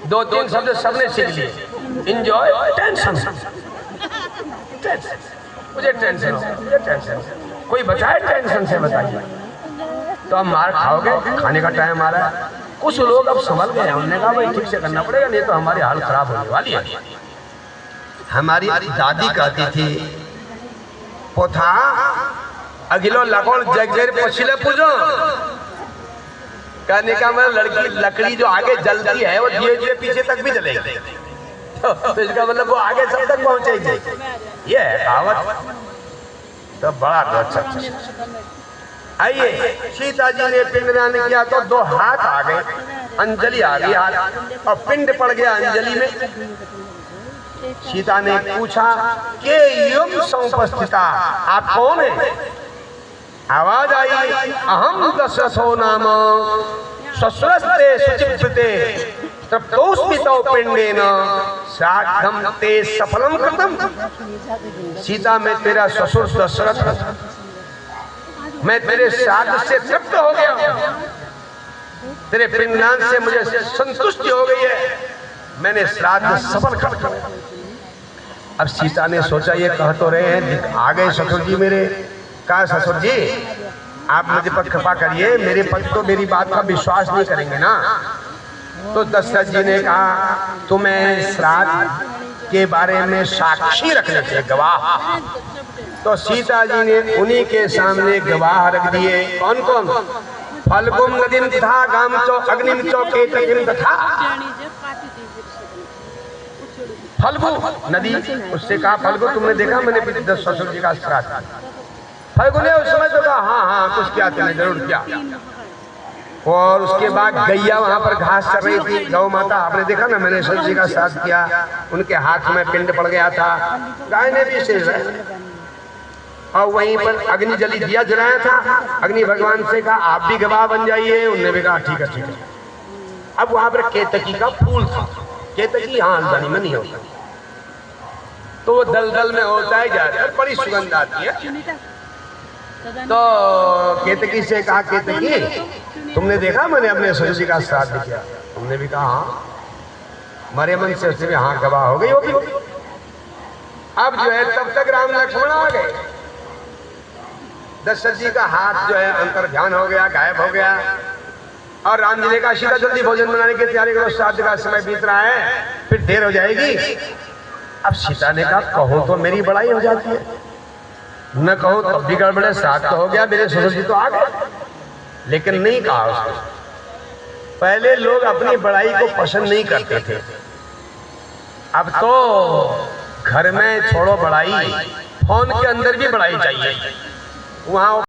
2-3 शब्द सबने सीख लिए। इंजॉय, टेंशन, मुझे टेंशन, मुझे टेंशन, कोई बचाए टेंशन से, बताइए। तो अब मार खाओगे, खाने का टाइम आ रहा है। कुछ लोग अब संभल गए, उन्होंने कहा भाई ठीक से करना पड़ेगा, नहीं तो हमारी हालत खराब होने वाली है। हमारी दादी कहती थी, पोथा अगिलो लगोल जगजेर पछिले पूजो। कहने का मतलब लड़की लकड़ी जो आगे जलती है वो धीरे धीरे पीछे तक भी जलेगी, तो इसका मतलब वो आगे सब तक पहुंचेगी, ये है कहावत। तो बड़ा अच्छा। आइए, सीता जी ने पिंडदान किया तो 2 हाथ आ गए, अंजलि आ गई हाथ, और पिंड पड़ गया अंजलि में। सीता ने पूछा के युम समुपस्थिता, आप कौन है? आवाज आई, अहम दशरथो नाम सस्रस्ते सुचिप्ते तप्तोस्मितो पिंडेन श्राद्धं ते सफलम कृतम। सीता, मैं तेरा ससुर दशरथ, मैं तेरे श्राद्ध से तृप्त हो गया, तेरे पिंडदान से मुझे संतुष्टि हो गई है, मैंने श्राद्ध सफल कर दिया। अब सीता ने सोचा ये कह तो रहे हैं, आ गए ससुर जी मेरे। कहा ससुर जी आप मुझे पर कृपा करिए, मेरे पति तो मेरी बात का विश्वास नहीं करेंगे ना। तो दशरथ जी ने कहा तुम्हें श्राद्ध के बारे में साक्षी रखने थे, गवाह। तो सीता जी ने उन्हीं के सामने गवाह रख दिए। कौन कौन? फल्गुम नदीम तथा गाम चौ अग्निम चौ केतकीम तथा फल्गु नदी। उससे कहा फल्गु तुमने देखा मैंने पिता ससुर जी का श्राद्ध? फल्गु ने उस समय तो कहा हाँ हाँ कुछ किया तुमने, जरूर किया। और उसके बाद गैया वहां पर घास चर रही थी, गौ माता, आपने देखा ना मैंने ससुर जी का श्राद्ध किया, उनके हाथ में पिंड पड़ गया था। गाय ने भी शेष है, और वहीं पर अग्नि जली दिया जलाया था। अग्नि भगवान से कहा आप भी गवाह बन जाइए, उन्होंने भी कहा ठीक है ठीक है। अब वहां पर केतकी का फूल था, केतकी हाँ हल्द्वानी में नहीं होता, तो वो दलदल में होता है ज्यादातर, बड़ी सुगंध आती है। तो केतकी से कहा केतकी तुमने देखा मैंने अपने ससुर जी का श्राद्ध किया? तुमने भी कहा हाँ। मरे मन से उससे भी हाँ गवाह हो गई होगी। अब जो है तब तक राम लक्ष्मण आ गए। दशरथ जी का हाथ जो है अंतर ध्यान हो गया, गायब हो गया, और राम जी ने कहा सीता जल्दी भोजन बनाने की तैयारी करो, श्राद्ध का समय बीत रहा है, फिर देर हो जाएगी। अब सीता ने कहा कहो तो मेरी बड़ाई हो जाती है, न कहो तब भी गड़बड़े, श्राद्ध तो हो गया, मेरे ससुर जी तो आ गए। लेकिन नहीं कहा उसने। पहले लोग अपनी बड़ाई को पसंद नहीं करते थे, अब तो घर में छोड़ो बड़ाई, फोन के अंदर भी बड़ाई चाहिए। वहां